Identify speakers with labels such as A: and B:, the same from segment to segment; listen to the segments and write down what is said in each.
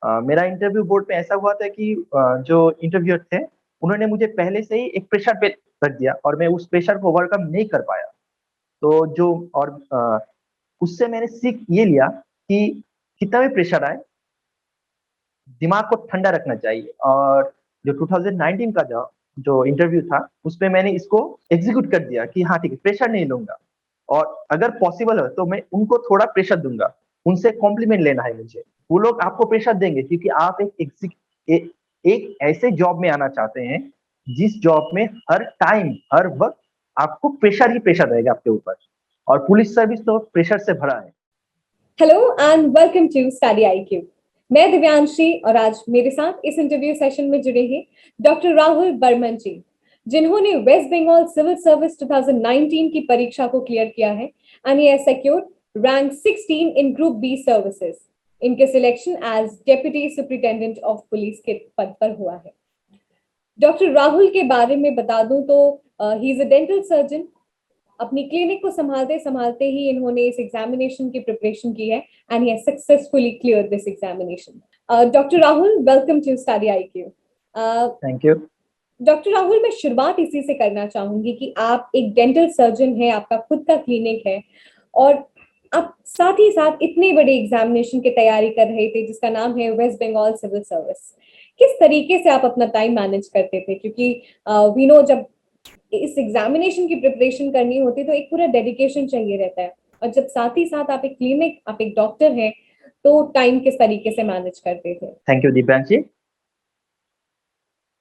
A: मेरा interview board पे ऐसा हुआ था कि जो इंटरव्यूअर थे उन्होंने मुझे पहले से ही एक प्रेशर पे रख दिया और मैं उस प्रेशर को ओवरकम नहीं कर पाया। तो जो और उससे मैंने सीख ये लिया कि कितना भी प्रेशर आए दिमाग को ठंडा रखना चाहिए। और जो 2019 का जो जो इंटरव्यू था उसमें मैंने इसको एग्जीक्यूट कर दिया कि हाँ ठीक है, प्रेशर नहीं लूंगा और अगर पॉसिबल हो तो मैं उनको थोड़ा प्रेशर दूंगा, उनसे कॉम्प्लीमेंट लेना है मुझे। वो लोग आपको प्रेशर देंगे क्योंकि आप एक ऐसे जॉब में आना चाहते हैं जिस जॉब में हर टाइम हर वक्त आपको प्रेशर ही प्रेशर रहेगा आपके ऊपर, और पुलिस सर्विस तो प्रेशर से भरा है।
B: Hello and welcome to study IQ. मैं दिव्यांशी और आज मेरे साथ इस इंटरव्यू सेशन में जुड़े हैं डॉक्टर राहुल बर्मन जी, जिन्होंने वेस्ट बंगाल सिविल सर्विस 2019 की परीक्षा को क्लियर किया है and he has secured rank 16 in group B services. इनके selection as deputy superintendent of police के पद पर हुआ है। डॉक्टर राहुल के बारे में बता दूं तो he is a dental surgeon. अपनी क्लिनिक को संभालते संभालते ही इन्होंने इस एग्जामिनेशन की प्रिपरेशन की है and he has successfully cleared this examination. Doctor Rahul, welcome to study IQ.
A: Thank you.
B: Doctor Rahul, मैं शुरुआत इसी से करना चाहूंगी कि आप एक डेंटल सर्जन हैं, आपका खुद का क्लिनिक है और आप साथ ही साथ इतने बड़े एग्जामिनेशन की तैयारी कर रहे थे जिसका नाम है वेस्ट बंगाल सिविल सर्विस। किस तरीके से आप अपना टाइम मैनेज करते थे? क्योंकि वी नो जब इस एग्जामिनेशन की प्रिपरेशन करनी होती तो एक पूरा डेडिकेशन चाहिए रहता है, और जब साथ ही साथ आप एक क्लिनिक, आप एक डॉक्टर हैं, तो टाइम किस तरीके से मैनेज करते थे?
A: Thank you Divyanshi.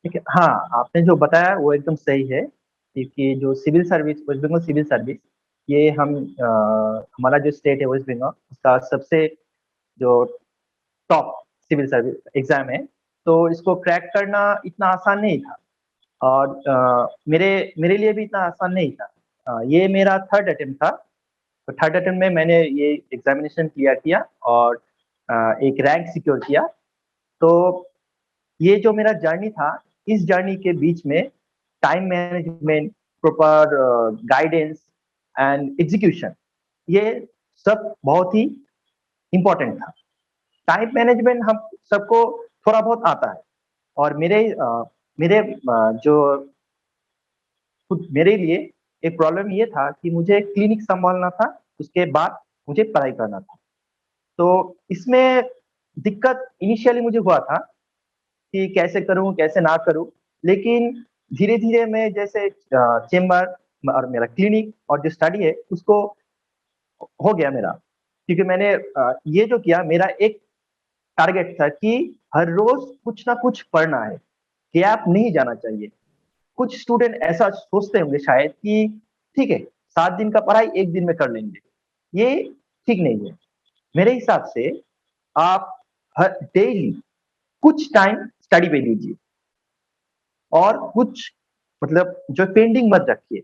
A: ठीक है, हाँ आपने जो बताया वो एकदम सही है क्योंकि जो civil service, West Bengal civil service, ये हमारा जो स्टेट है वेस्ट बंगाल, उसका सबसे जो टॉप सिविल सर्विस एग्जाम है। तो इसको क्रैक करना इतना आसान नहीं था और मेरे मेरे लिए भी इतना आसान नहीं था। ये मेरा थर्ड अटेम्प्ट था। तो थर्ड अटेम्प्ट में मैंने ये एग्जामिनेशन क्लियर किया और एक रैंक सिक्योर किया। तो ये जो मेरा जर्नी था, इस जर्नी के बीच में time management, proper guidance and execution, ये सब बहुत ही इम्पोर्टेंट था। टाइम मैनेजमेंट हम सबको थोड़ा बहुत आता है और जो खुद मेरे लिए एक प्रॉब्लम ये था कि मुझे क्लिनिक संभालना था, उसके बाद मुझे पढ़ाई करना था। तो इसमें दिक्कत इनिशियली मुझे हुआ था कि कैसे करूं कैसे ना करूं, लेकिन धीरे धीरे मैं जैसे चेम्बर और मेरा क्लिनिक और जो स्टडी है उसको हो गया मेरा। क्योंकि मैंने ये जो किया, मेरा एक टारगेट था कि हर रोज कुछ ना कुछ पढ़ना है, गैप नहीं जाना चाहिए। कुछ स्टूडेंट ऐसा सोचते होंगे शायद कि ठीक है, 7 दिन का पढ़ाई एक दिन में कर लेंगे, ये ठीक नहीं है। मेरे हिसाब से आप हर डेली कुछ टाइम स्टडी पे दीजिए और कुछ मतलब जो पेंडिंग मत रखिए।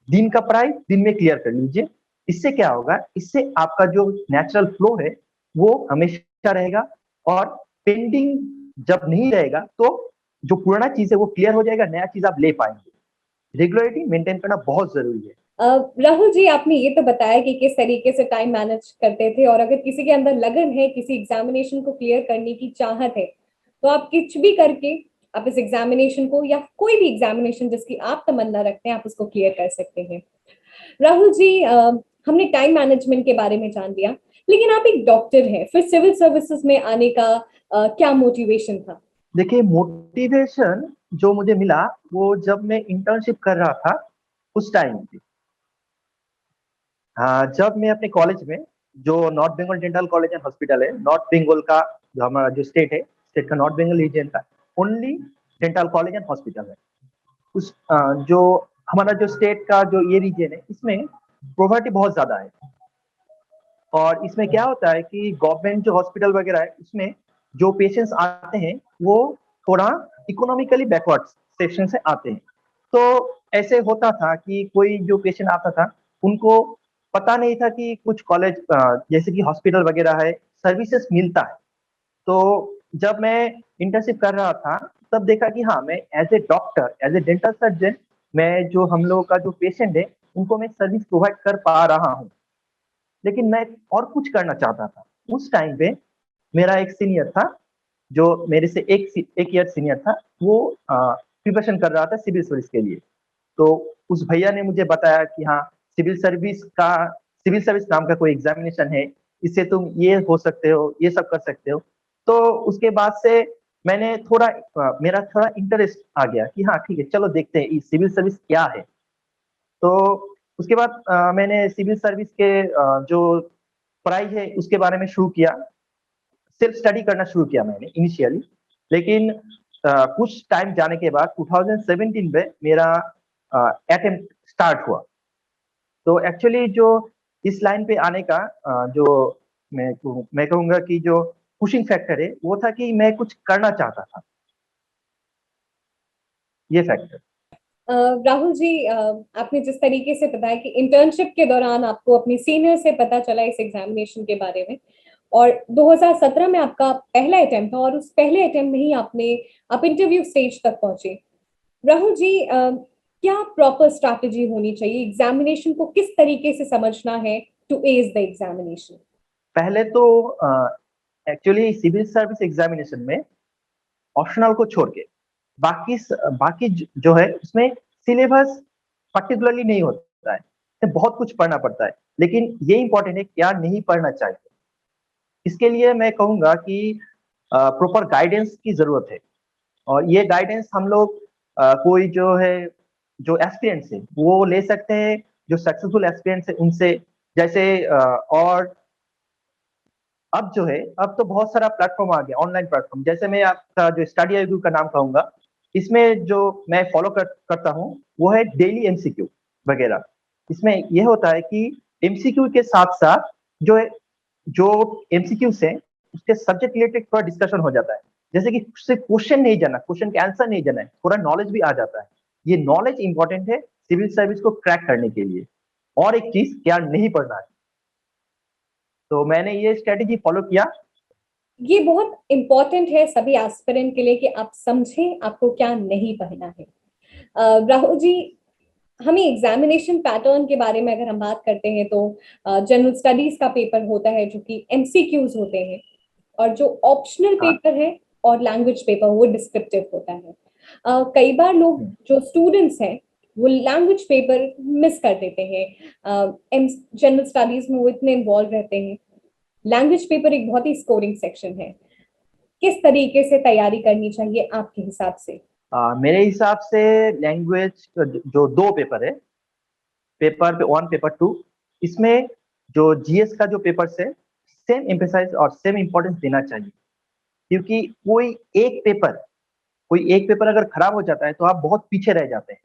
A: दिन का पढ़ाई दिन में क्लियर कर लीजिए। इससे क्या होगा, इससे आपका जो नेचुरल फ्लो है वो हमेशा रहेगा और पेंडिंग जब नहीं रहेगा तो जो पुराना चीज है वो क्लियर हो जाएगा, नया चीज आप ले पाएंगे। रेगुलरिटी मेंटेन करना बहुत जरूरी है।
B: राहुल जी, आपने ये तो बताया कि किस तरीके से टाइम मैनेज करते थे, और अगर किसी के अंदर लगन है, किसी एग्जामिनेशन को क्लियर करने की चाहत है, तो आप कुछ भी करके आप इस एग्जामिनेशन को या कोई भी एग्जामिनेशन जिसकी आप तमन्ना रखते हैं आप उसको क्लियर कर सकते हैं। राहुल जी, हमने टाइम मैनेजमेंट के बारे में जान लिया, लेकिन आप एक डॉक्टर हैं, फिर सिविल सर्विसेज में आने का क्या मोटिवेशन था?
A: देखिए, मोटिवेशन जो मुझे मिला वो जब मैं इंटर्नशिप कर रहा था उस टाइम पे। हाँ, जब मैं अपने कॉलेज में, जो North Bengal dental college and hospital है, नॉर्थ बंगाल का जो हमारा जो स्टेट है, स्टेट का नॉर्थ बंगाल रीजन का only dental college and hospital है। उस जो हमारा जो स्टेट का जो ये रीजन है, इसमें पॉवर्टी बहुत ज्यादा है। और इसमें क्या होता है कि गवर्नमेंट जो हॉस्पिटल वगैरह है उसमें जो पेशेंट्स आते हैं वो थोड़ा इकोनॉमिकली बैकवर्ड सेक्शन से आते हैं। तो ऐसे होता था कि कोई जो पेशेंट आता था उनको पता नहीं था कि कुछ कॉलेज जैसे कि हॉस्पिटल वगैरह है, सर्विसेज मिलता है। तो जब मैं इंटर्नशिप कर रहा था तब देखा कि हाँ, मैं as a doctor, as a dental surgeon, मैं जो हम लोगों का जो पेशेंट है उनको मैं सर्विस प्रोवाइड कर पा रहा हूँ, लेकिन मैं और कुछ करना चाहता था। उस टाइम पे मेरा एक सीनियर था, जो मेरे से एक ईयर सीनियर था, वो प्रिपरेशन कर रहा था सिविल सर्विस के लिए। तो उस भैया ने मुझे बताया कि हाँ, सिविल सर्विस नाम का कोई एग्जामिनेशन है, इससे तुम ये हो सकते हो, ये सब कर सकते हो। तो उसके बाद से मैंने मेरा थोड़ा इंटरेस्ट आ गया कि हाँ ठीक है, चलो देखते हैं सिविल सर्विस क्या है। तो उसके बाद मैंने सिविल सर्विस के जो पढ़ाई है उसके बारे में शुरू किया, सेल्फ स्टडी करना शुरू किया मैंने इनिशियली। लेकिन कुछ टाइम जाने के बाद 2017 में मेरा अटेम्प्ट स्टार्ट हुआ। तो एक्चुअली जो इस लाइन पे आने का जो मैं कहूँगा कि जो पुशिंग फैक्टर है, वो था कि मैं कुछ करना चाहता था, ये फैक्टर।
B: राहुल जी, आपने जिस तरीके से बताया कि इंटर्नशिप के दौरान आपको अपनी सीनियर से पता चला इस एग्जामिनेशन के बारे में, और 2017 में आपका पहला अटेम्प्ट था, और उस पहले अटेम्प्ट में ही आप इंटरव्यू स्टेज तक पहुंचे। राहुल जी, क्या प्रॉपर स्ट्रैटेजी होनी चाहिए? एग्जामिनेशन को किस तरीके से समझना है टू एज द एग्जामिनेशन?
A: पहले तो एक्चुअली सिविल सर्विस एग्जामिनेशन में ऑप्शनल को छोड़ के बाकी जो है उसमें सिलेबस पर्टिकुलरली नहीं होता है, तो बहुत कुछ पढ़ना पड़ता है। लेकिन ये इंपॉर्टेंट है क्या नहीं पढ़ना चाहिए। इसके लिए मैं कहूँगा कि प्रॉपर गाइडेंस की जरूरत है। और ये गाइडेंस हम लोग कोई जो एस्पिरेंट्स है वो ले सकते हैं, जो सक्सेसफुल एस्पिरेंट्स है उनसे। जैसे और अब तो बहुत सारा प्लेटफॉर्म आ गया, ऑनलाइन प्लेटफॉर्म। जैसे मैं आपका जो स्टडी आई का नाम कहूंगा, इसमें जो मैं फॉलो करता हूँ वो है डेली एमसीक्यू वगैरह। इसमें यह होता है कि एमसीक्यू के साथ साथ जो जो एमसीक्यू से उसके सब्जेक्ट रिलेटेड थोड़ा डिस्कशन हो जाता है। जैसे कि सिर्फ क्वेश्चन नहीं जाना, क्वेश्चन के आंसर नहीं जाना है, थोड़ा नॉलेज भी आ जाता है। ये नॉलेज इंपॉर्टेंट है सिविल सर्विस को क्रैक करने के लिए। और एक चीज, क्या नहीं पढ़ना है। तो मैंने ये स्ट्रेटेजी फॉलो किया।
B: ये बहुत इंपॉर्टेंट है सभी एस्पिरेंट के लिए कि आप समझें आपको क्या नहीं पढ़ना है। राहुल जी, हमें एग्जामिनेशन पैटर्न के बारे में अगर हम बात करते हैं तो जनरल स्टडीज का पेपर होता है जो कि एमसीक्यूज होते हैं, और जो ऑप्शनल
A: हाँ।
B: पेपर है और लैंग्वेज पेपर वो डिस्क्रिप्टिव होता है। कई बार लोग जो स्टूडेंट्स हैं वो लैंग्वेज पेपर मिस कर देते हैं, जनरल स्टडीज में वो इतने इन्वॉल्व रहते हैं। लैंग्वेज पेपर एक बहुत ही स्कोरिंग सेक्शन है। किस तरीके से तैयारी करनी चाहिए आपके हिसाब से?
A: मेरे हिसाब से लैंग्वेज जो दो पेपर है, पेपर 1 पेपर 2, इसमें जो जीएस का जो पेपर है सेम एम्फेसाइज और सेम इंपॉर्टेंस देना चाहिए। क्योंकि कोई एक पेपर अगर खराब हो जाता है तो आप बहुत पीछे रह जाते हैं।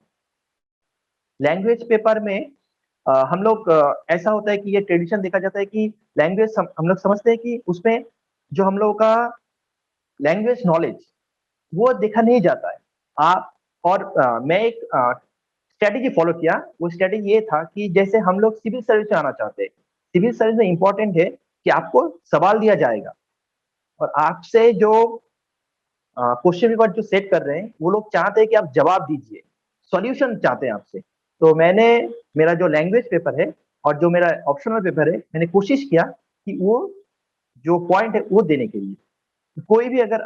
A: लैंग्वेज पेपर में हम लोग ऐसा होता है कि ये ट्रेडिशन देखा जाता है कि लैंग्वेज हम लोग समझते हैं कि उसमें जो हम लोग का लैंग्वेज नॉलेज वो देखा नहीं जाता है। आप और मैं एक स्ट्रेटेजी फॉलो किया। वो स्ट्रेटेजी ये था कि जैसे हम लोग सिविल सर्विस में आना चाहते हैं, सिविल सर्विस में इंपॉर्टेंट है कि आपको सवाल दिया जाएगा और आपसे जो क्वेश्चन पेपर जो सेट कर रहे हैं वो लोग चाहते हैं कि आप जवाब दीजिए, सॉल्यूशन चाहते हैं आपसे। तो मेरा जो लैंग्वेज पेपर है और जो मेरा ऑप्शनल पेपर है, मैंने कोशिश किया कि वो जो पॉइंट है वो देने के लिए कोई भी अगर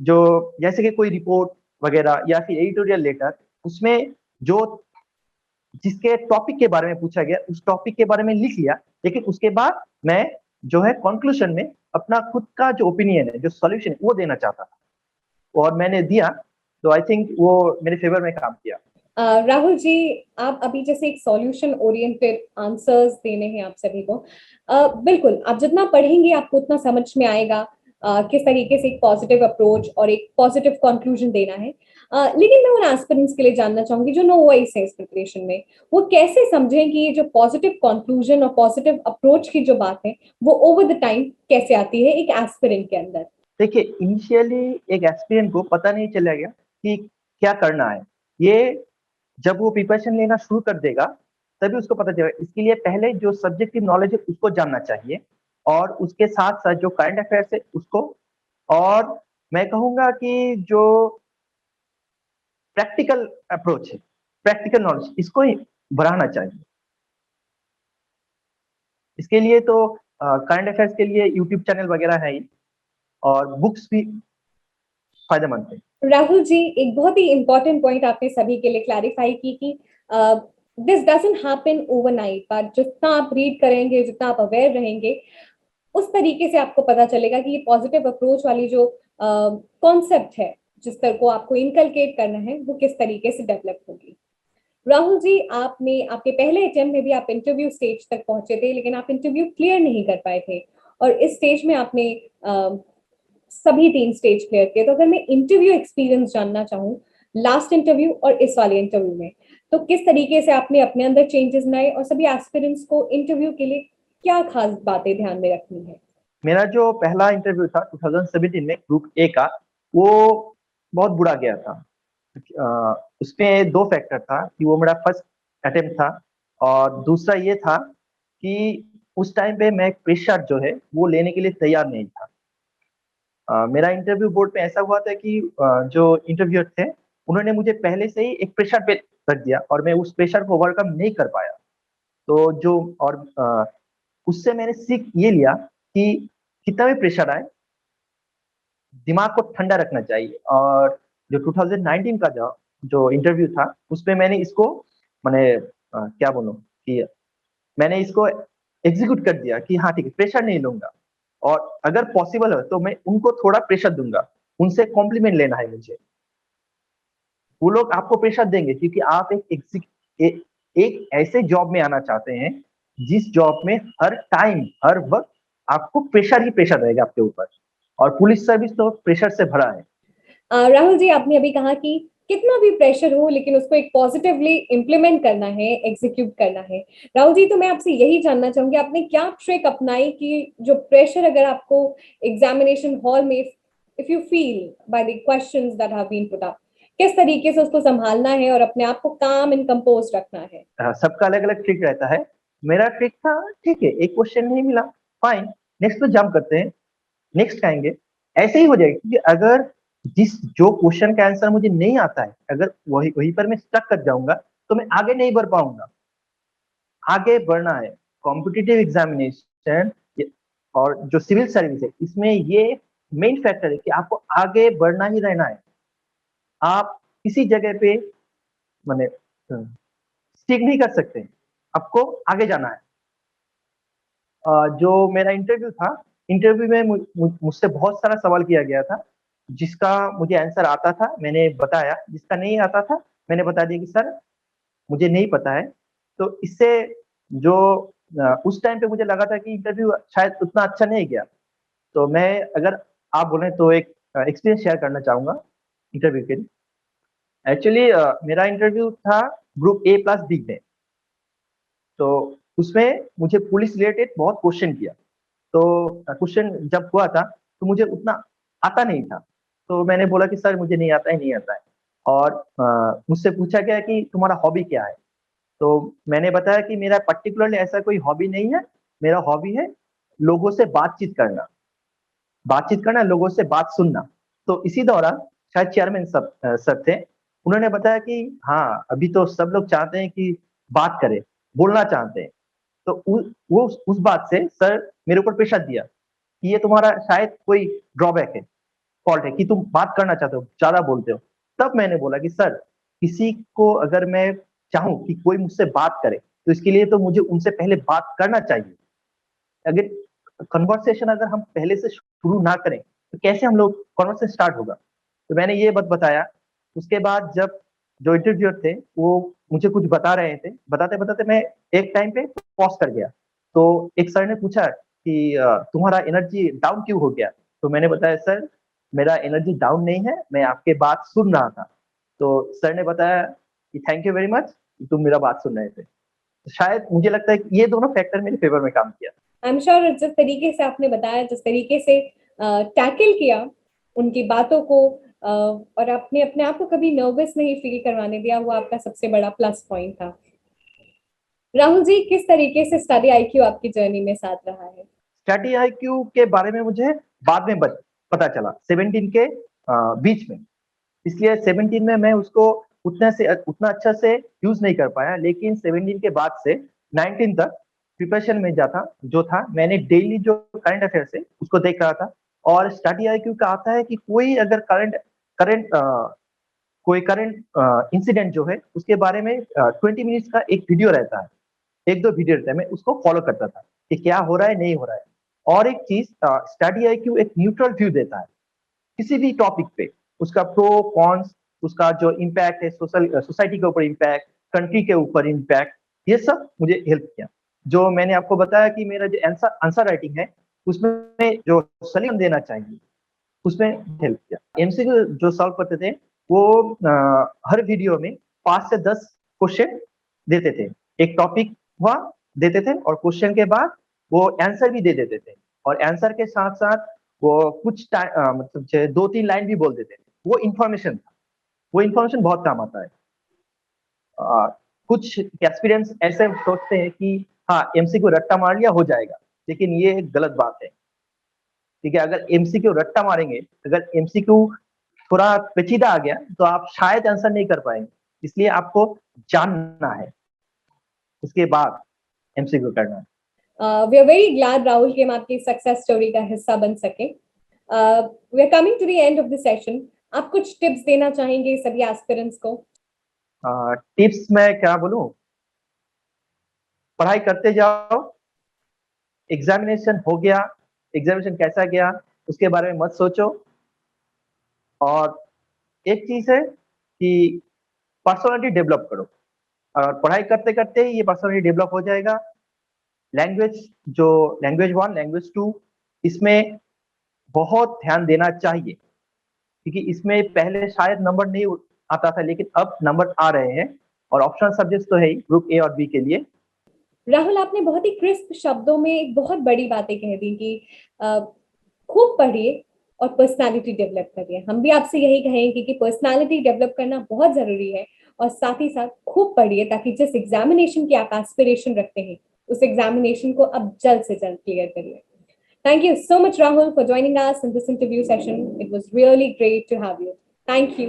A: जो जैसे कि कोई रिपोर्ट वगैरह या फिर एडिटोरियल लेटर, उसमें जो जिसके टॉपिक के बारे में पूछा गया उस टॉपिक के बारे में लिख लिया। लेकिन उसके बाद मैं जो है कंक्लूजन में अपना खुद का जो ओपिनियन है, जो सॉल्यूशन है, वो देना चाहता था और मैंने दिया। तो आई थिंक वो मेरे फेवर में काम किया।
B: राहुल जी, आप अभी जैसे एक सॉल्यूशन ओरिएंटेड आंसर्स देने हैं आप सभी को। बिल्कुल, आप जितना पढ़ेंगे आपको उतना समझ में आएगा किस तरीके से एक पॉजिटिव अप्रोच और एक पॉजिटिव कंक्लूजन देना है। लेकिन मैं उन एस्पिरेंट्स के लिए जानना चाहूंगी जो नो वॉइस है इस प्रिपरेशन में, वो कैसे समझें कि ये जो पॉजिटिव कंक्लूजन और पॉजिटिव अप्रोच की जो बात है वो ओवर द टाइम कैसे आती है एक एस्पिरेंट के अंदर?
A: देखिए, इनिशियली एक एस्पिरेंट को पता नहीं चलेगा कि क्या करना है। ये जब वो प्रिपरेशन लेना शुरू कर देगा तभी उसको पता चलेगा। इसके लिए पहले जो सब्जेक्टिव नॉलेज है उसको जानना चाहिए और उसके साथ साथ जो करंट अफेयर्स है उसको, और मैं कहूंगा कि जो प्रैक्टिकल अप्रोच है, प्रैक्टिकल नॉलेज, इसको ही बढ़ाना चाहिए। इसके लिए तो करंट अफेयर्स के लिए यूट्यूब चैनल वगैरह है ही, और बुक्स भी फायदेमंद थे।
B: राहुल जी, एक बहुत ही इंपॉर्टेंट पॉइंट आपने सभी के लिए क्लैरिफाई की कि this doesn't happen overnight, but जितना आप रीड करेंगे, जितना आप अवेयर रहेंगे, उस तरीके से आपको पता चलेगा कि ये पॉजिटिव अप्रोच वाली जो कॉन्सेप्ट है, जिस तरह को आपको इनकलकेट करना है, वो किस तरीके से डेवलप होगी। राहुल जी, आपने आपके पहले अटेम्प्ट में भी आप इंटरव्यू स्टेज तक पहुंचे थे, लेकिन आप इंटरव्यू क्लियर नहीं कर पाए थे, और इस स्टेज में आपने सभी 3 स्टेज क्लियर किए। तो अगर मैं इंटरव्यू एक्सपीरियंस जानना चाहूँ, लास्ट इंटरव्यू और इस वाले इंटरव्यू में, तो किस तरीके से आपने अपने अंदर चेंजेस लाए, और सभी एस्पिरेंट्स को इंटरव्यू के लिए क्या खास बातें ध्यान में रखनी है?
A: मेरा जो पहला इंटरव्यू था 2017 में ग्रुप ए का, वो बहुत बुरा गया था। उसमें 2 फैक्टर था कि वो मेरा फर्स्ट अटेम्प्ट था, और दूसरा ये था कि उस टाइम पे मैं प्रेशर जो है वो लेने के लिए तैयार नहीं था। मेरा इंटरव्यू बोर्ड पे ऐसा हुआ था कि जो इंटरव्यूअर थे उन्होंने मुझे पहले से ही एक प्रेशर पे रख दिया, और मैं उस प्रेशर को ओवरकम नहीं कर पाया। तो जो और उससे मैंने सीख ये लिया कि कितना भी प्रेशर आए, दिमाग को ठंडा रखना चाहिए। और जो 2019 का जो इंटरव्यू था, उसमें मैंने इसको मैंने क्या बोलूं कि मैंने इसको एग्जीक्यूट कर दिया कि हाँ ठीक है, प्रेशर नहीं लूंगा, और अगर पॉसिबल है तो मैं उनको थोड़ा प्रेशर दूंगा, उनसे कॉम्प्लीमेंट लेना है मुझे। वो लोग आपको प्रेशर देंगे क्योंकि आप एक ऐसे जॉब में आना चाहते हैं जिस जॉब में हर टाइम हर वक्त आपको प्रेशर ही प्रेशर रहेगा आपके ऊपर, और पुलिस सर्विस तो प्रेशर से भरा है।
B: राहुल जी, आपने अभी कहा कि कितना भी प्रेशर हो, लेकिन उसको एक पॉजिटिवली इम्प्लीमेंट करना है, एग्जीक्यूट करना है। राहुल जी, तो मैं आपसे यही जानना चाहूंगी, आपने क्या ट्रिक अपनाई कि जो प्रेशर अगर आपको एग्जामिनेशन हॉल में, if you feel by the questions that have been put up, किस तरीके से उसको संभालना है और अपने आप को काम एंड कंपोज रखना है?
A: सबका अलग अलग ट्रिक रहता है। मेरा ट्रिक था ठीक है, एक क्वेश्चन नहीं मिला, फाइन, नेक्स्ट पे जंप करते हैं, नेक्स्ट आएंगे, ऐसे ही हो जाएगा। क्योंकि अगर जो क्वेश्चन का आंसर मुझे नहीं आता है, अगर वही वहीं पर मैं स्टक कर जाऊंगा तो मैं आगे नहीं बढ़ पाऊंगा। आगे बढ़ना है। कॉम्पिटिटिव एग्जामिनेशन और जो सिविल सर्विस है, इसमें ये मेन फैक्टर है कि आपको आगे बढ़ना ही रहना है। आप किसी जगह पे माने स्टिक नहीं कर सकते, आपको आगे जाना है। जो मेरा इंटरव्यू था, इंटरव्यू में मुझसे बहुत सारा सवाल किया गया था, जिसका मुझे आंसर आता था मैंने बताया, जिसका नहीं आता था मैंने बता दिया कि सर मुझे नहीं पता है। तो इससे जो उस टाइम पे मुझे लगा था कि इंटरव्यू शायद उतना अच्छा नहीं गया। तो मैं, अगर आप बोले तो एक एक्सपीरियंस शेयर करना चाहूंगा इंटरव्यू के लिए। एक्चुअली मेरा इंटरव्यू था ग्रुप ए प्लस बी में। तो उसमें मुझे पुलिस रिलेटेड बहुत क्वेश्चन किया। तो क्वेश्चन जब हुआ था तो मुझे उतना आता नहीं था। तो मैंने बोला कि सर मुझे नहीं आता है, नहीं आता है। और मुझसे पूछा गया कि तुम्हारा हॉबी क्या है। तो मैंने बताया कि मेरा पर्टिकुलरली ऐसा कोई हॉबी नहीं है, मेरा हॉबी है लोगों से बातचीत करना, लोगों से बात सुनना। तो इसी दौरान शायद चेयरमैन सर थे, उन्होंने बताया कि हाँ अभी तो सब लोग चाहते हैं कि बात करें, बोलना चाहते हैं। तो वो उस बात से सर मेरे ऊपर प्रेशर दिया कि ये तुम्हारा शायद कोई ड्रॉबैक है, फॉल्ट है कि तुम बात करना चाहते हो, ज्यादा बोलते हो। तब मैंने बोला कि सर, किसी को अगर मैं चाहूं कि कोई मुझसे बात करे, तो इसके लिए तो मुझे उनसे पहले बात करना चाहिए। अगर कन्वर्सेशन अगर हम पहले से शुरू ना करें तो कैसे हम लोग कन्वर्सेशन स्टार्ट होगा। तो मैंने ये बात बताया। उसके बाद जब जो इंटरव्यूअर थे वो मुझे कुछ बता रहे थे, बताते बताते मैं एक टाइम पे पॉज कर गया। तो एक सर ने पूछा कि तुम्हारा एनर्जी डाउन क्यों हो गया। तो मैंने बताया सर मेरा एनर्जी डाउन नहीं है, मैं आपके बात सुन रहा था। तो सर ने बताया कि थैंक यू वेरी मच, तुम मेरा बात सुन रहे थे। शायद मुझे लगता है कि ये दोनों फैक्टर मेरे फेवर में काम किया।
B: आई एम श्योर जिस तरीके से आपने बताया, जिस तरीके से टैकल किया उनकी बातों को, और आपने अपने आप को कभी नर्वस नहीं फील करवाने दिया, वो आपका सबसे बड़ा प्लस पॉइंट था। राहुल जी, किस तरीके से स्टडी आईक्यू आपकी जर्नी में साथ रहा है?
A: स्टडी आईक्यू के बारे में मुझे बाद में पता चला 17 के बीच में। इसलिए 17 में मैं उसको उतना अच्छा से यूज नहीं कर पाया, लेकिन 17 के बाद से 19 तक प्रिपरेशन में जाता जो था, मैंने डेली जो करंट अफेयर है उसको देख रहा था। और स्टडी आईक्यू का आता है कि कोई अगर करंट करंट कोई करंट इंसिडेंट जो है उसके बारे में 20 मिनट्स का एक वीडियो रहता है, एक दो वीडियो रहता है, मैं उसको फॉलो करता था कि क्या हो रहा है नहीं हो रहा है। और एक चीज, स्टडी आईक्यू एक न्यूट्रल व्यू देता है किसी भी टॉपिक पे, उसका प्रो कॉन्स, उसका जो इम्पैक्ट है सोसाइटी के ऊपर इम्पैक्ट, कंट्री के ऊपर इम्पैक्ट, ये सब मुझे हेल्प किया। जो मैंने आपको बताया कि मेरा जो आंसर राइटिंग है उसमें जो सलीम देना चाहिए उसमें हेल्प किया। एमसीक्यू जो सॉल्व करते थे वो हर वीडियो में 5 से 10 क्वेश्चन देते थे, एक टॉपिक हुआ देते थे और क्वेश्चन के बाद वो आंसर भी दे देते थे, और आंसर के साथ साथ वो कुछ मतलब 2-3 लाइन भी बोल देते थे। वो इन्फॉर्मेशन था, वो इन्फॉर्मेशन बहुत काम आता है। कुछ एक्सपीरियंस ऐसे सोचते हैं कि हाँ एमसीक्यू रट्टा मार लिया हो जाएगा, लेकिन ये एक गलत बात है। ठीक है, अगर एमसीक्यू रट्टा मारेंगे, अगर एमसीक्यू थोड़ा पेचीदा आ गया तो आप शायद आंसर नहीं कर पाएंगे, इसलिए आपको जानना है उसके बाद एमसीक्यू करना है।
B: We are very glad Rahul कि हम आपकी सक्सेस स्टोरी का हिस्सा बन सके। We are coming to the end of the session. आप कुछ टिप्स देना चाहेंगे सभी एस्पिरेंट्स को?
A: टिप्स मैं क्या बोलूं, पढ़ाई करते जाओ, एग्जामिनेशन हो गया, एग्जामिनेशन कैसा गया उसके बारे में मत सोचो। और एक चीज है कि पर्सनालिटी डेवलप करो, और पढ़ाई करते करते ही ये पर्सनालिटी डेवलप हो जाएगा। लैंग्वेज जो लैंग्वेज 1 लैंग्वेज 2 इसमें बहुत ध्यान देना चाहिए, क्योंकि इसमें पहले शायद नंबर नहीं आता था, लेकिन अब नंबर आ रहे हैं, और ऑप्शनल सब्जेक्ट्स तो है ही ग्रुप ए और बी के लिए।
B: राहुल, आपने बहुत ही क्रिस्प शब्दों में एक बहुत बड़ी बातें कह दी कि खूब पढ़िए और पर्सनालिटी डेवलप करिए। हम भी आपसे यही कहेंगे कि पर्सनालिटी डेवलप करना बहुत जरूरी है, और साथ ही साथ खूब पढ़िए ताकि जिस एग्जामिनेशन की आप एस्पिरेशन रखते हैं उस एग्जामिनेशन को अब जल्द से जल्द क्लियर करिए। Thank you so much, Rahul, for joining us in this interview session. It was really great to have you. Thank you.